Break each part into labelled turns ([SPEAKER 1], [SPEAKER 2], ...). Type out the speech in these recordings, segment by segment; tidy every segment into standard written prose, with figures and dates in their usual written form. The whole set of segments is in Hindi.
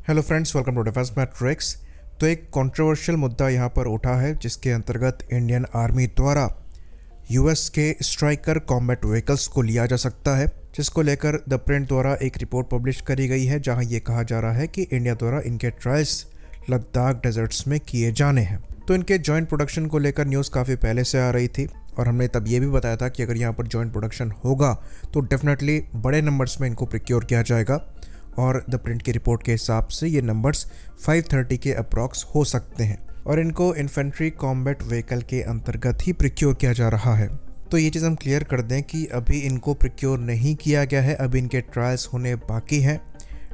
[SPEAKER 1] Hello friends, welcome to defence matrix. तो एक कंट्रोवर्शियल मुद्दा यहाँ पर उठा है जिसके अंतर्गत इंडियन आर्मी द्वारा यूएस के स्ट्राइकर कॉम्बैट व्हीकल्स को लिया जा सकता है, जिसको लेकर द प्रिंट द्वारा एक रिपोर्ट पब्लिश करी गई है जहाँ ये कहा जा रहा है कि इंडिया द्वारा इनके ट्रायल्स लद्दाख डेजर्ट्स में किए जाने हैं। तो इनके जॉइंट प्रोडक्शन को लेकर न्यूज़ काफ़ी पहले से आ रही थी और हमने तब ये भी बताया था कि अगर यहाँ पर जॉइंट प्रोडक्शन होगा तो डेफिनेटली बड़े नंबर्स में इनको प्रिक्योर किया जाएगा और द प्रिंट की रिपोर्ट के हिसाब से ये नंबर्स 530 के अप्रॉक्स हो सकते हैं और इनको इन्फेंट्री कॉम्बैट व्हीकल के अंतर्गत ही प्रिक्योर किया जा रहा है। तो ये चीज़ हम क्लियर कर दें कि अभी इनको प्रिक्योर नहीं किया गया है, अभी इनके ट्रायल्स होने बाकी हैं।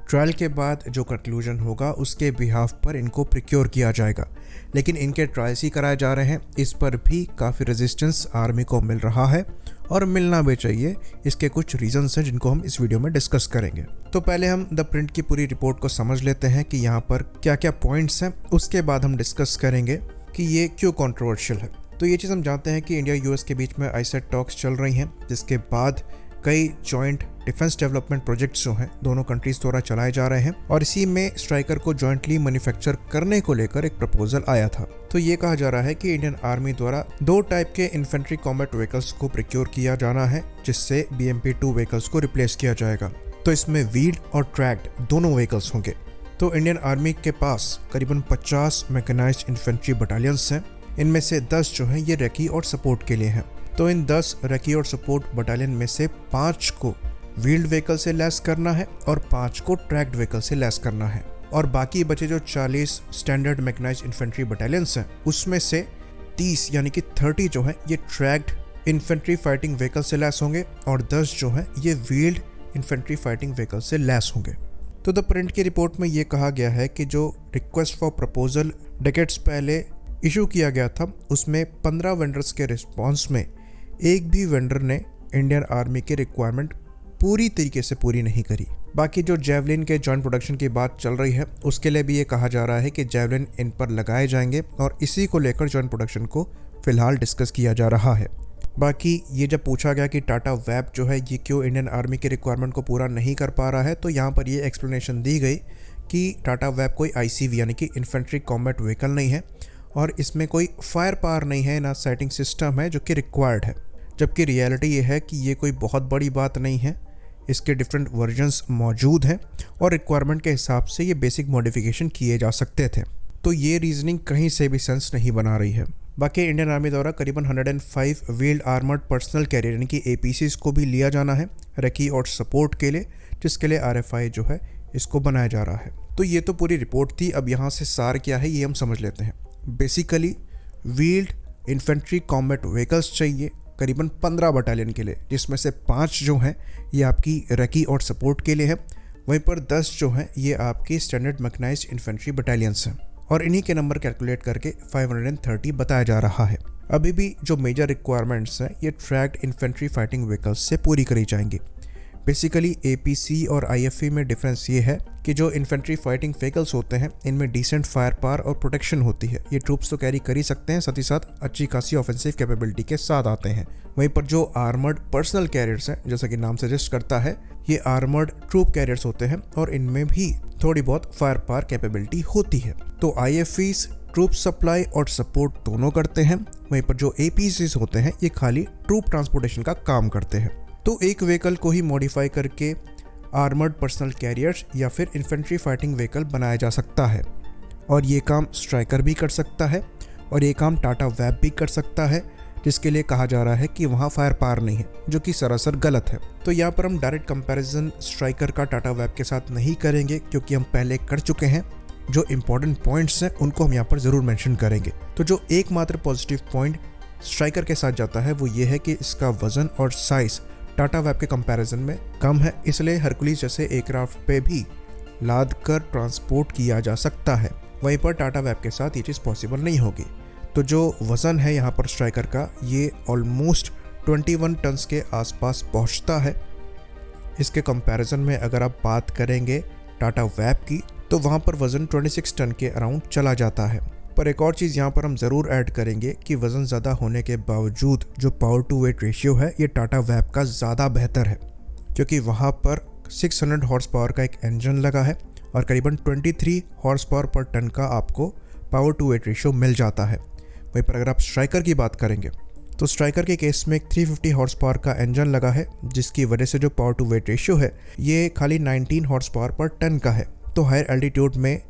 [SPEAKER 1] ट्रायल के बाद जो कंक्लूजन होगा उसके बिहाफ पर इनको प्रिक्योर किया जाएगा, लेकिन इनके ट्रायल्स ही कराए जा रहे हैं। इस पर भी काफ़ी रेजिस्टेंस आर्मी को मिल रहा है और मिलना भी चाहिए। इसके कुछ रीजंस हैं जिनको हम इस वीडियो में डिस्कस करेंगे। तो पहले हम द प्रिंट की पूरी रिपोर्ट को समझ लेते हैं कि यहाँ पर क्या क्या पॉइंट्स हैं, उसके बाद हम डिस्कस करेंगे कि ये क्यों कंट्रोवर्शियल है। तो ये चीज़ हम जानते हैं कि इंडिया यूएस के बीच में आईसेट टॉक्स चल रही हैं, जिसके बाद कई जॉइंट डिफेंस डेवलपमेंट प्रोजेक्ट्स जो हैं दोनों कंट्रीज द्वारा चलाए जा रहे हैं और इसी में स्ट्राइकर को जॉइंटली मैन्युफैक्चर करने को लेकर एक प्रपोजल आया था। तो ये कहा जा रहा है कि इंडियन आर्मी द्वारा 2 टाइप के इन्फेंट्री कॉम्बैट व्हीकल्स को प्रिक्योर किया जाना है, जिससे BMP-2 व्हीकल्स को रिप्लेस किया जाएगा। तो इसमें व्हील्ड और ट्रैक्ड दोनों व्हीकल्स होंगे। तो इंडियन आर्मी के पास करीबन 50 मैकेनाइज्ड इन्फेंट्री बटालियंस हैं। इनमें से 10 जो हैं ये रेकी और सपोर्ट के लिए हैं। तो इन 10 रेकी और सपोर्ट बटालियन में से 5 को व्हील्ड व्हीकल से लैस करना है और 5 को ट्रैक्ड व्हीकल से लैस करना है और बाकी बचे जो 40 स्टैंडर्ड मैकेनाइज्ड इन्फेंट्री बटालियंस हैं उसमें से 30 यानी कि 30 जो है ये ट्रैक्ड इन्फेंट्री फाइटिंग व्हीकल से लैस होंगे और 10 जो है ये व्हील्ड इन्फेंट्री फाइटिंग व्हीकल से लैस होंगे। तो द प्रिंट की रिपोर्ट में ये कहा गया है कि जो रिक्वेस्ट फॉर प्रपोजल डेकेड्स पहले इशू किया गया था उसमें 15 वेंडर्स के रिस्पॉन्स में एक भी वेंडर ने इंडियन आर्मी की रिक्वायरमेंट पूरी तरीके से पूरी नहीं करी। बाकी जो जेवलिन के जॉइंट प्रोडक्शन की बात चल रही है उसके लिए भी ये कहा जा रहा है कि जेवलिन इन पर लगाए जाएंगे और इसी को लेकर जॉइंट प्रोडक्शन को फिलहाल डिस्कस किया जा रहा है। बाकी ये जब पूछा गया कि टाटा वेब जो है ये क्यों इंडियन आर्मी की रिक्वायरमेंट को पूरा नहीं कर पा रहा है, तो यहाँ पर ये एक्सप्लेनेशन दी गई कि टाटा वेब कोई ICV यानी कि इन्फेंट्री कॉम्बैट व्हीकल नहीं है और इसमें कोई फायर पावर नहीं है, ना साइटिंग सिस्टम है जो कि रिक्वायर्ड है। जबकि रियलिटी ये है कि ये कोई बहुत बड़ी बात नहीं है, इसके डिफरेंट वर्जन्स मौजूद हैं और रिक्वायरमेंट के हिसाब से ये बेसिक मॉडिफिकेशन किए जा सकते थे। तो ये रीजनिंग कहीं से भी सेंस नहीं बना रही है। बाकी इंडियन आर्मी द्वारा करीबन 105 व्हील्ड आर्मर्ड पर्सनल कैरियर यानी कि APCs को भी लिया जाना है रेकी और सपोर्ट के लिए, जिसके लिए RFI जो है इसको बनाया जा रहा है। तो ये तो पूरी रिपोर्ट थी। अब यहाँ से सार क्या है ये हम समझ लेते हैं। Basically wheeled infantry combat vehicles चाहिए करीबन 15 बटालियन के लिए, जिसमें से 5 जो हैं ये आपकी रेकी और सपोर्ट के लिए है, वहीं पर 10 जो हैं ये आपकी स्टैंडर्ड मैकेनाइज्ड इन्फेंट्री बटालियंस हैं और इन्हीं के नंबर कैलकुलेट करके 530 बताया जा रहा है। अभी भी जो मेजर रिक्वायरमेंट्स हैं ये ट्रैक्ड इन्फेंट्री फाइटिंग व्हीकल्स से पूरी करी जाएंगी। बेसिकली APC और IFV में डिफरेंस ये है कि जो इन्फेंट्री फाइटिंग व्हीकल्स होते हैं इनमें डिसेंट फायर पावर और प्रोटेक्शन होती है। ये ट्रूप्स तो कैरी कर ही सकते हैं, साथ ही साथ अच्छी खासी ऑफेंसिव कैपेबिलिटी के साथ आते हैं। वहीं पर जो आर्मर्ड पर्सनल कैरियर्स हैं, जैसा कि नाम सजेस्ट करता है, ये आर्मर्ड ट्रूप कैरियर्स होते हैं और इनमें भी थोड़ी बहुत फायर पावर कैपेबिलिटी होती है। तो IFVs ट्रूप सप्लाई और सपोर्ट दोनों करते हैं, वहीं पर जो APCs होते हैं ये खाली ट्रूप ट्रांसपोर्टेशन का काम करते हैं। तो एक व्हीकल को ही मॉडिफाई करके आर्मर्ड पर्सनल कैरियर्स या फिर इन्फेंट्री फाइटिंग व्हीकल बनाया जा सकता है और ये काम स्ट्राइकर भी कर सकता है और ये काम टाटा वेब भी कर सकता है, जिसके लिए कहा जा रहा है कि वहाँ फायर पावर नहीं है, जो कि सरासर गलत है। तो यहाँ पर हम डायरेक्ट कंपैरिजन स्ट्राइकर का टाटा वेब के साथ नहीं करेंगे क्योंकि हम पहले कर चुके हैं। जो इंपॉर्टेंट पॉइंट्स हैं उनको हम यहाँ पर ज़रूर मेंशन करेंगे। तो जो एकमात्र पॉजिटिव पॉइंट स्ट्राइकर के साथ जाता है वो ये है कि इसका वजन और साइज़ टाटा वेब के कंपैरिजन में कम है, इसलिए हरकुलिस जैसे एयरक्राफ्ट पे भी लाद कर ट्रांसपोर्ट किया जा सकता है। वहीं पर टाटा वेब के साथ ये चीज़ पॉसिबल नहीं होगी। तो जो वज़न है यहाँ पर स्ट्राइकर का ये ऑलमोस्ट 21 टन्स के आसपास पहुँचता है। इसके कंपैरिजन में अगर आप बात करेंगे टाटा वेब की तो वहाँ पर वज़न 26 टन के अराउंड चला जाता है। पर एक और चीज़ यहाँ पर हम ज़रूर ऐड करेंगे कि वज़न ज़्यादा होने के बावजूद जो पावर टू वेट रेशियो है ये टाटा वेब का ज़्यादा बेहतर है, क्योंकि वहाँ पर 600 हॉर्स पावर का एक इंजन लगा है और करीबन 23 हॉर्स पावर पर टन का आपको पावर टू वेट रेशियो मिल जाता है। वहीं पर अगर आप स्ट्राइकर की बात करेंगे तो स्ट्राइकर के केस में एक 350 हॉर्स पावर का इंजन लगा है, जिसकी वजह से जो पावर टू वेट रेशियो है ये खाली 19 हॉर्स पावर पर टन का है। तो हायर एल्टीट्यूड में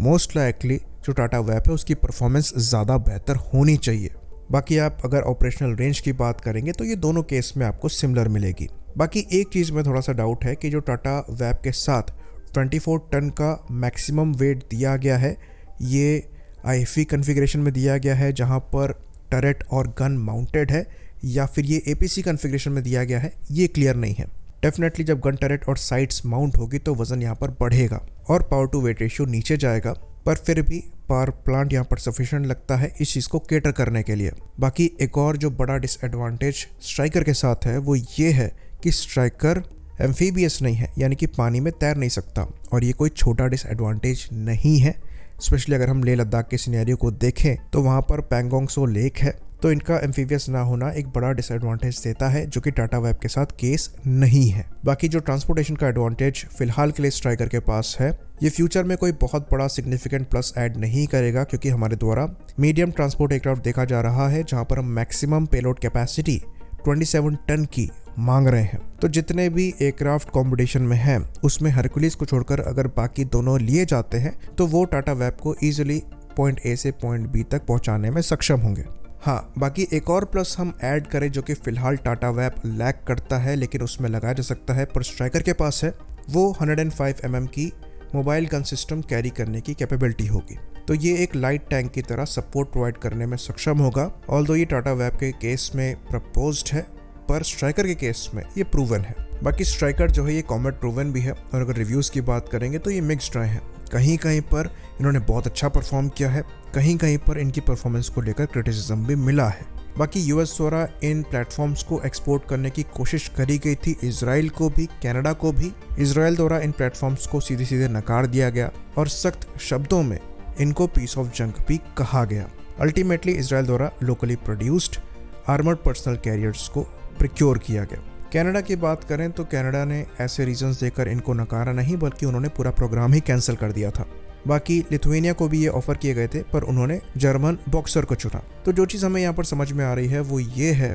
[SPEAKER 1] मोस्ट लाइकली जो टाटा वेप है उसकी परफॉर्मेंस ज़्यादा बेहतर होनी चाहिए। बाकी आप अगर ऑपरेशनल रेंज की बात करेंगे तो ये दोनों केस में आपको सिमिलर मिलेगी। बाकी एक चीज़ में थोड़ा सा डाउट है कि जो टाटा वेप के साथ 24 टन का मैक्सिमम वेट दिया गया है ये IFV कॉन्फ़िगरेशन में दिया गया है जहां पर टरेट और गन माउंटेड है, या फिर ये APC कॉन्फ़िगरेशन में दिया गया है, ये क्लियर नहीं है। डेफिनेटली जब गन टरेट और साइड्स माउंट होगी तो वज़न यहाँ पर बढ़ेगा और पावर टू वेट रेशियो नीचे जाएगा, पर फिर भी पावर प्लांट यहाँ पर सफिशिएंट लगता है इस चीज़ को केटर करने के लिए। बाकी एक और जो बड़ा डिसएडवांटेज स्ट्राइकर के साथ है वो ये है कि स्ट्राइकर एम्फीबियस नहीं है, यानी कि पानी में तैर नहीं सकता, और ये कोई छोटा डिसएडवांटेज नहीं है। स्पेशली अगर हम लेह लद्दाख के सिनेरियो को देखें तो वहाँ पर पैंगोंग सो लेक है, तो इनका एम्फीबियस ना होना एक बड़ा डिसएडवांटेज देता है, जो कि टाटा वेब के साथ केस नहीं है। बाकी जो ट्रांसपोर्टेशन का एडवांटेज फिलहाल के लिए स्ट्राइकर के पास है, ये फ्यूचर में कोई बहुत बड़ा सिग्निफिकेंट प्लस ऐड नहीं करेगा, क्योंकि हमारे द्वारा मीडियम ट्रांसपोर्ट एयरक्राफ्ट देखा जा रहा है जहाँ पर हम मैक्सिमम पेलोड कैपेसिटी 27 टन की मांग रहे हैं। तो जितने भी एयरक्राफ्ट कॉम्पिटिशन में हैं उसमें हरकुलिस को छोड़कर अगर बाकी दोनों लिए जाते हैं तो वो टाटा वेब को ईजिली पॉइंट A से पॉइंट B तक पहुंचाने में सक्षम होंगे। हाँ, बाकी एक और प्लस हम ऐड करें जो कि फिलहाल टाटा वेब लैक करता है लेकिन उसमें लगाया जा सकता है पर स्ट्राइकर के पास है, वो 105 mm की मोबाइल गन सिस्टम कैरी करने की कैपेबिलिटी होगी। तो ये एक लाइट टैंक की तरह सपोर्ट प्रोवाइड करने में सक्षम होगा। ऑल्दो ये टाटा वेब के केस में प्रपोज्ड है, पर स्ट्राइकर के केस में ये प्रूवन है। बाकी स्ट्राइकर जो है ये कॉमेट प्रूवन भी है, और अगर रिव्यूज़ की बात करेंगे तो ये मिक्स्ड रहे हैं। कहीं कहीं पर इन्होंने बहुत अच्छा परफॉर्म किया है, कहीं कहीं पर इनकी परफॉर्मेंस को लेकर क्रिटिसिज्म भी मिला है। बाकी US द्वारा इन प्लेटफॉर्म्स को एक्सपोर्ट करने की कोशिश करी गई थी, इजराइल को भी, कनाडा को भी। इजराइल द्वारा इन प्लेटफॉर्म्स को सीधे सीधे नकार दिया गया और सख्त शब्दों में इनको पीस ऑफ जंक भी कहा गया। अल्टीमेटली इजराइल द्वारा locally produced armoured personal carriers को प्रिक्योर किया गया। कनाडा की बात करें तो कनाडा ने ऐसे रीजंस देकर इनको नकारा नहीं, बल्कि उन्होंने पूरा प्रोग्राम ही कैंसिल कर दिया था। बाकी लिथुआनिया को भी ये ऑफर किए गए थे, पर उन्होंने जर्मन बॉक्सर को चुना। तो जो चीज़ हमें यहाँ पर समझ में आ रही है वो ये है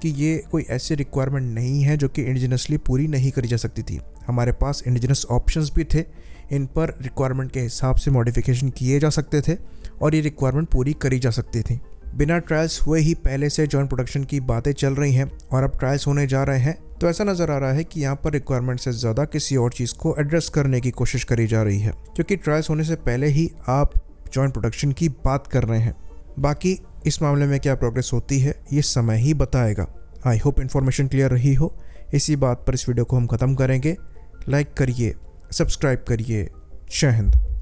[SPEAKER 1] कि ये कोई ऐसी रिक्वायरमेंट नहीं है जो कि इंडिजिनसली पूरी नहीं करी जा सकती थी। हमारे पास इंडिजिनस ऑप्शंस भी थे, इन पर रिक्वायरमेंट के हिसाब से मॉडिफिकेशन किए जा सकते थे और ये रिक्वायरमेंट पूरी करी जा सकती थी। बिना ट्रायल्स हुए ही पहले से जॉइंट प्रोडक्शन की बातें चल रही हैं और अब ट्रायल्स होने जा रहे हैं, तो ऐसा नज़र आ रहा है कि यहाँ पर रिक्वायरमेंट से ज़्यादा किसी और चीज़ को एड्रेस करने की कोशिश करी जा रही है, क्योंकि ट्रायल्स होने से पहले ही आप जॉइंट प्रोडक्शन की बात कर रहे हैं। बाकी इस मामले में क्या प्रोग्रेस होती है ये समय ही बताएगा। आई होप इन्फॉर्मेशन क्लियर रही हो। इसी बात पर इस वीडियो को हम ख़त्म करेंगे। लाइक करिए, सब्सक्राइब करिए। जय हिंद।